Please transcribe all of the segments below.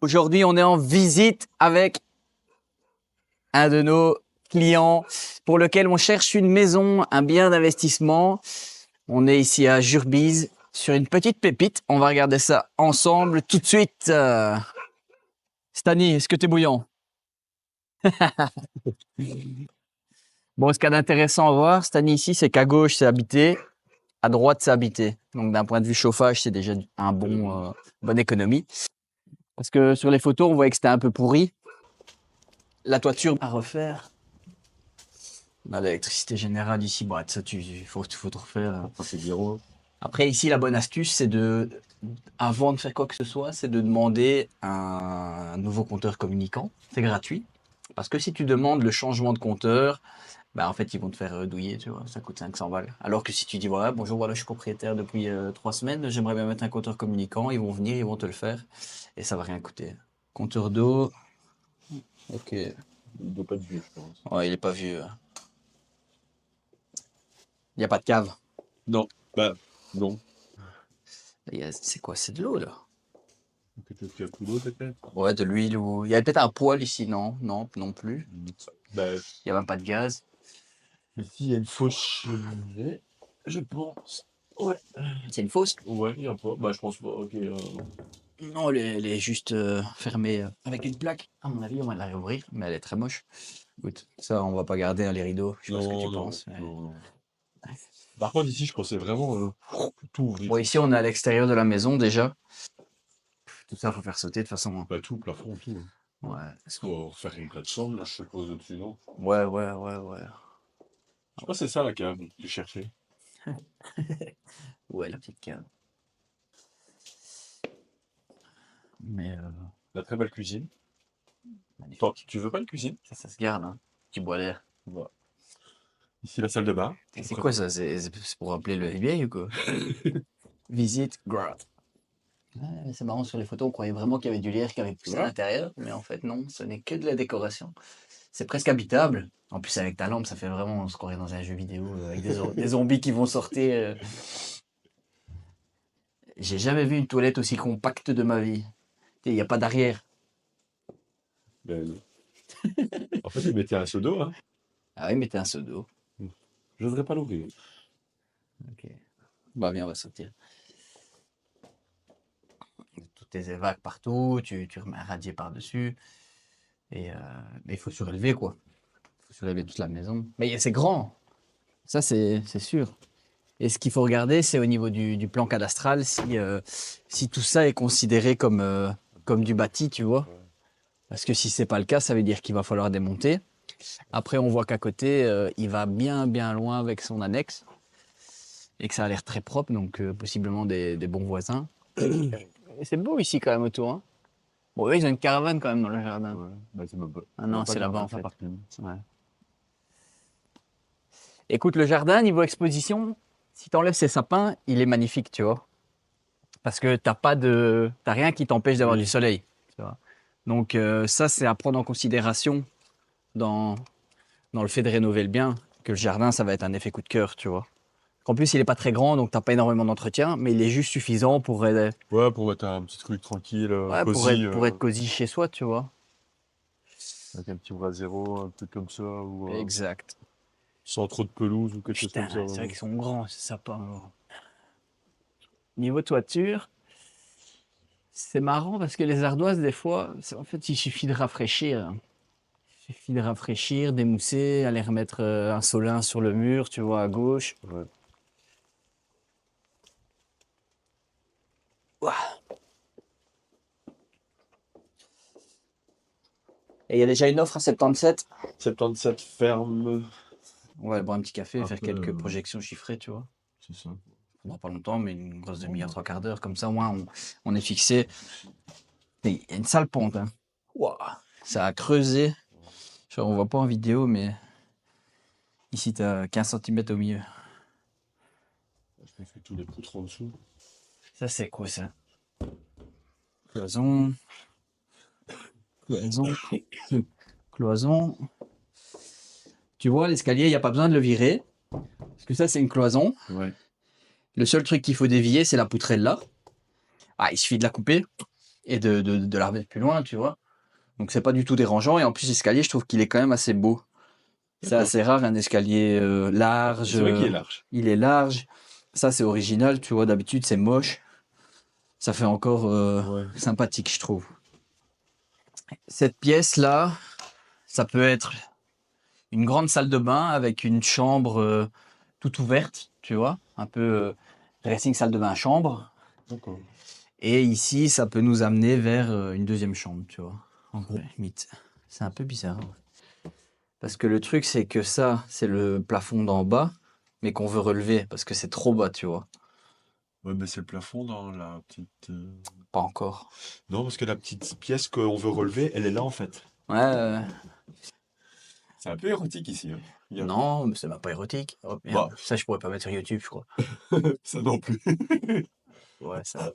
Aujourd'hui, on est en visite avec un de nos clients pour lequel on cherche une maison, un bien d'investissement. On est ici à Jurbise sur une petite pépite. On va regarder ça ensemble tout de suite. Stani, est-ce que tu es bouillant? Bon, ce qu'il y a d'intéressant à voir, Stani, ici, c'est qu'à gauche, c'est habité, à droite, c'est habité. Donc, d'un point de vue chauffage, c'est déjà un bonne économie. Parce que sur les photos, on voyait que c'était un peu pourri. La toiture à refaire. On a l'électricité générale ici, bon, ça, il faut tout refaire. C'est zéro. Après, ici, la bonne astuce, c'est avant de faire quoi que ce soit, c'est de demander un nouveau compteur communicant. C'est gratuit. Parce que si tu demandes le changement de compteur, bah, en fait, ils vont te faire douiller, tu vois, ça coûte 500 balles. Alors que si tu dis, voilà, bonjour, voilà, je suis propriétaire depuis 3 semaines, j'aimerais bien mettre un compteur communicant, ils vont venir, ils vont te le faire, et ça va rien coûter. Compteur d'eau, ok. Il doit pas être vieux, je pense. Ouais, il est pas vieux. Il n'y a pas de cave. Non, bah, non. C'est quoi, c'est de l'eau, là? Peut-être qu'il y a plus d'eau, peut-être. Ouais, de l'huile ou... Il y a peut-être un poêle ici, non? Non, non plus. Bah, Il n'y a même pas de gaz. ici, il y a une fausse cheminée, je pense. Ouais. C'est une fosse? Ouais, il y a pas. Bah, je pense pas. Ok. Non, elle est juste fermée avec une plaque. À mon avis, on va la réouvrir, mais elle est très moche. Écoute, ça, on va pas garder les rideaux. Je sais pas ce que tu penses. Mais... non. Par contre, ici, je pensais vraiment tout ouvrir. Bon, ici, on est à l'extérieur de la maison déjà. Tout ça, faut faire sauter de toute façon. Bah, tout, plafond, tout. Ouais. Faut faire une plateforme, là, je suppose, au-dessus, non? Ouais. Je crois que c'est ça, la cave que tu cherchais. Ouais, la petite cave. Mais La très belle cuisine. magnifique. Toi, tu veux pas une cuisine? Ça se garde, hein. Petit bois d'air. Voilà. Ici, la salle de bain. C'est quoi ça? C'est pour appeler le FBI ou quoi? Visite grotte. Ouais, c'est marrant, sur les photos, on croyait vraiment qu'il y avait du lierre qui avait poussé à l'intérieur, mais en fait, non, ce n'est que de la décoration. C'est presque habitable. En plus, avec ta lampe, ça fait vraiment se croirait dans un jeu vidéo avec des zombies qui vont sortir. J'ai jamais vu une toilette aussi compacte de ma vie. Il n'y a pas d'arrière. Ben, non. En fait, ils mettaient un seau d'eau, hein. Ah oui, mettez un seau d'eau. Je n'oserais pas l'ouvrir. Ok. Bah, viens, on va sortir. Toutes tes vagues partout, tu remets un radier par-dessus. Et mais il faut surélever, quoi. Il faut surélever toute la maison. Mais c'est grand. Ça, c'est sûr. Et ce qu'il faut regarder, c'est au niveau du plan cadastral, si tout ça est considéré comme du bâti, tu vois. Parce que si c'est pas le cas, ça veut dire qu'il va falloir démonter. Après, on voit qu'à côté, il va bien loin avec son annexe. Et que ça a l'air très propre, donc possiblement des bons voisins. Et c'est beau ici quand même autour. Hein. Bon, eux, ils ont une caravane quand même dans le jardin. Ouais. Bah, c'est même pas... Ah non, c'est là-bas en fait. Ouais. Écoute, le jardin, niveau exposition, si tu enlèves ces sapins, il est magnifique, tu vois. Parce que t'as rien qui t'empêche d'avoir du soleil. Tu vois. Donc ça, c'est à prendre en considération dans le fait de rénover le bien, que le jardin, ça va être un effet coup de cœur, tu vois. En plus, il n'est pas très grand, donc tu n'as pas énormément d'entretien, mais il est juste suffisant pour, Ouais, pour mettre un petit truc tranquille, cosy, cosy. pour être cosy chez soi, tu vois. Avec un petit brasero, un truc comme ça. Ou, Exact. sans trop de pelouse ou quelque chose Putain, comme ça. c'est vrai qu'ils sont grands, ces sapins. Niveau toiture, c'est marrant parce que les ardoises, des fois, en fait, il suffit de rafraîchir. Il suffit de rafraîchir, d'émousser, aller remettre un solin sur le mur, tu vois, à gauche. Ouais. Ouah. Et il y a déjà une offre à 77. 77 ferme. On va aller boire un petit café, Un faire peu, quelques projections chiffrées, tu vois. C'est ça. Pendant pas longtemps, mais une grosse demi-heure, 3/4 d'heure, comme ça, au moins, on est fixé. Il y a une sale pente, hein. Ouah. Ça a creusé. Genre, on voit pas en vidéo, mais ici, tu as 15 cm au milieu. Je pense que tous les poutres en dessous. Ça, c'est quoi, ça? Cloison. Cloison. Cloison. Tu vois, l'escalier, il n'y a pas besoin de le virer. Parce que ça, c'est une cloison. Ouais. Le seul truc qu'il faut dévier, c'est la poutrelle là. Ah, il suffit de la couper. et de la remettre plus loin, tu vois. Donc c'est pas du tout dérangeant et en plus l'escalier, je trouve qu'il est quand même assez beau. C'est D'accord. assez rare un escalier large. C'est vrai qu'il est large. Il est large. Ça c'est original, tu vois. D'habitude c'est moche. Ça fait encore Ouais. sympathique, je trouve. Cette pièce-là, ça peut être une grande salle de bain avec une chambre toute ouverte, tu vois, un peu dressing salle de bain chambre. D'accord. Et ici, ça peut nous amener vers une deuxième chambre, tu vois. En gros, limite. C'est un peu bizarre. Parce que le truc, c'est que ça, c'est le plafond d'en bas, mais qu'on veut relever parce que c'est trop bas, tu vois. Ouais, mais c'est le plafond dans la petite. Pas encore. Non, parce que la petite pièce qu'on veut relever, elle est là en fait. Ouais, C'est un peu érotique ici, hein. Regarde. non, mais c'est même pas érotique. Oh Bah, merde, ça je pourrais pas mettre sur YouTube, je crois. ça non plus. Ouais, ça.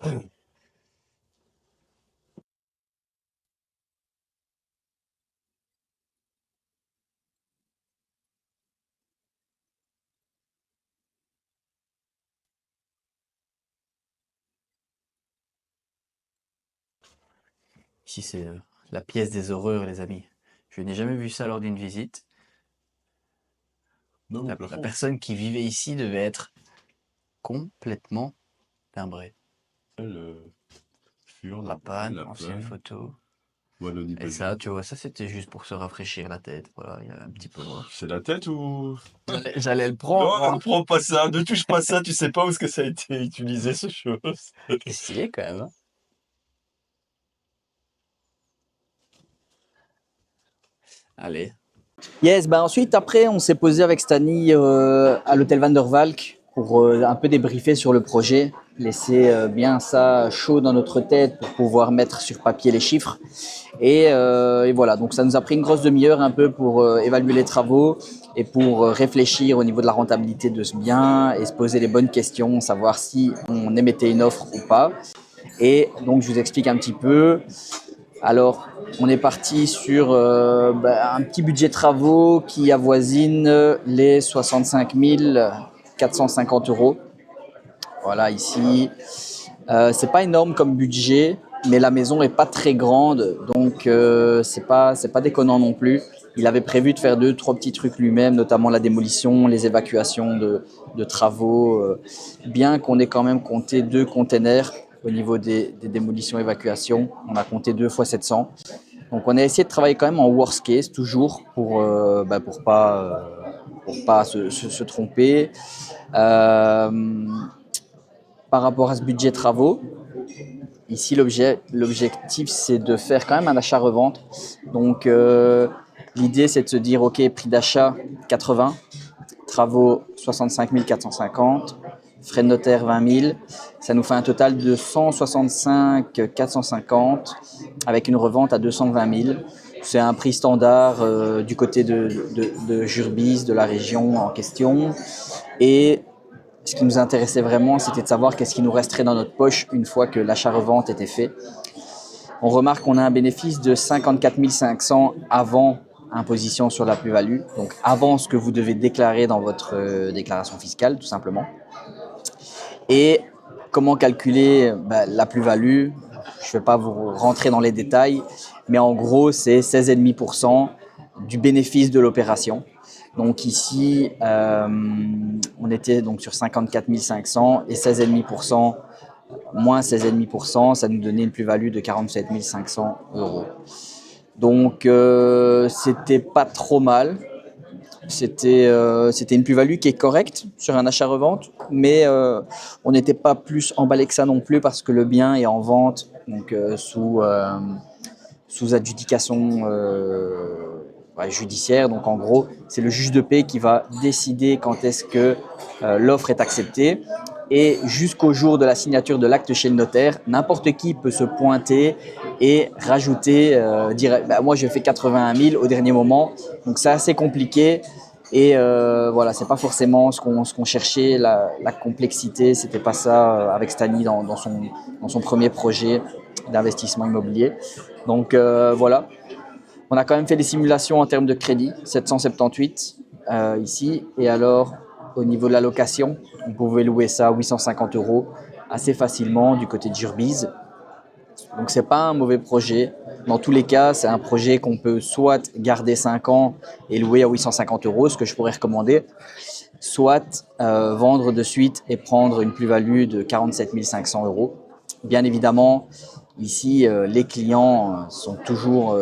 Ici, c'est la pièce des horreurs, les amis. Je n'ai jamais vu ça lors d'une visite. Non, au La plafond. personne qui vivait ici devait être complètement timbrée. Le fur, La panne, la ancienne panne. photo. Wallonie Et ça, Belgique. tu vois, ça c'était juste pour se rafraîchir la tête. Voilà, il y a un petit peu. C'est la tête ou. J'allais le prendre, Non, ne moi. prends pas ça, ne touche pas ça, tu sais pas où est-ce que ça a été utilisé, ce chose. C'est stylé quand même, hein. Allez. Yes, bah ensuite, après, on s'est posé avec Stani à l'hôtel Van der Valk pour un peu débriefer sur le projet, laisser bien ça chaud dans notre tête pour pouvoir mettre sur papier les chiffres. Et voilà, donc ça nous a pris une grosse demi-heure un peu pour évaluer les travaux et pour réfléchir au niveau de la rentabilité de ce bien et se poser les bonnes questions, savoir si on émettait une offre ou pas. Et donc, je vous explique un petit peu. Alors, on est parti sur un petit budget travaux qui avoisine les 65 450 euros. Voilà, ici, c'est pas énorme comme budget, mais la maison est pas très grande, donc c'est pas déconnant non plus. Il avait prévu de faire deux, trois petits trucs lui-même, notamment la démolition, les évacuations de travaux, bien qu'on ait quand même compté 2 containers au niveau des démolitions évacuations. On a compté 2 fois 700. Donc on a essayé de travailler quand même en worst case toujours pour pas se tromper. Euh, Par rapport à ce budget travaux, ici l'objectif c'est de faire quand même un achat-revente. Donc l'idée c'est de se dire ok, prix d'achat 80, travaux 65 450, frais de notaire 20 000, ça nous fait un total de 165 450 avec une revente à 220 000. C'est un prix standard du côté de Jurbis, de la région en question. Et ce qui nous intéressait vraiment, c'était de savoir qu'est-ce qui nous resterait dans notre poche une fois que l'achat-revente était fait. On remarque qu'on a un bénéfice de 54 500 avant imposition sur la plus-value, donc avant ce que vous devez déclarer dans votre déclaration fiscale, tout simplement. Et comment calculer la plus-value? Je ne vais pas vous rentrer dans les détails, mais en gros, c'est 16,5% du bénéfice de l'opération. Donc ici, on était donc sur 54 500 et 16,5% moins 16,5%, ça nous donnait une plus-value de 47 500 euros. Donc c'était pas trop mal. C'était une plus-value qui est correcte sur un achat-revente, mais on n'était pas plus emballé que ça non plus parce que le bien est en vente, donc sous adjudication judiciaire. Donc en gros, c'est le juge de paix qui va décider quand est-ce que l'offre est acceptée. Et jusqu'au jour de la signature de l'acte chez le notaire, n'importe qui peut se pointer et rajouter, dire moi je fais 81 000 au dernier moment. Donc c'est assez compliqué. Et voilà, c'est pas forcément ce qu'on cherchait, la complexité, c'était pas ça avec Stani dans son premier projet d'investissement immobilier. Donc voilà, on a quand même fait des simulations en termes de crédit, 778 ici. Et alors, au niveau de la location, on pouvait louer ça à 850 euros assez facilement du côté de Jurbise. Donc c'est pas un mauvais projet. Dans tous les cas, c'est un projet qu'on peut soit garder 5 ans et louer à 850 euros, ce que je pourrais recommander, soit vendre de suite et prendre une plus-value de 47 500 euros. Bien évidemment, ici, les clients sont toujours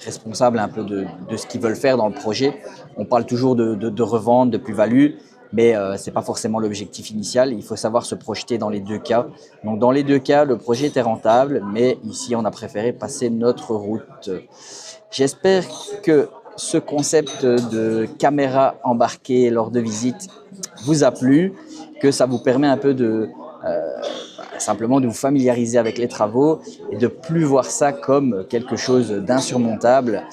responsables un peu de ce qu'ils veulent faire dans le projet. On parle toujours de revente, de plus-value, mais ce n'est pas forcément l'objectif initial. Il faut savoir se projeter dans les deux cas. Donc dans les deux cas, le projet était rentable, mais ici, on a préféré passer notre route. J'espère que ce concept de caméra embarquée lors de visite vous a plu, que ça vous permet un peu de simplement de vous familiariser avec les travaux et de plus voir ça comme quelque chose d'insurmontable.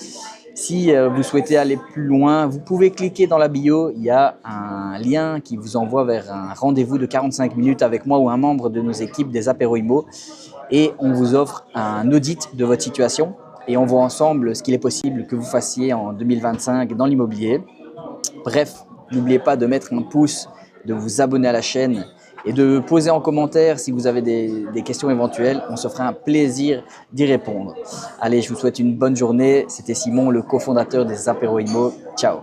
Si vous souhaitez aller plus loin, vous pouvez cliquer dans la bio, il y a un lien qui vous envoie vers un rendez-vous de 45 minutes avec moi ou un membre de nos équipes des Apéro Immo et on vous offre un audit de votre situation et on voit ensemble ce qu'il est possible que vous fassiez en 2025 dans l'immobilier. Bref, n'oubliez pas de mettre un pouce, de vous abonner à la chaîne et de poser en commentaire si vous avez des questions éventuelles. On se fera un plaisir d'y répondre. Allez, je vous souhaite une bonne journée. C'était Simon, le cofondateur des Apéro Immo. Ciao.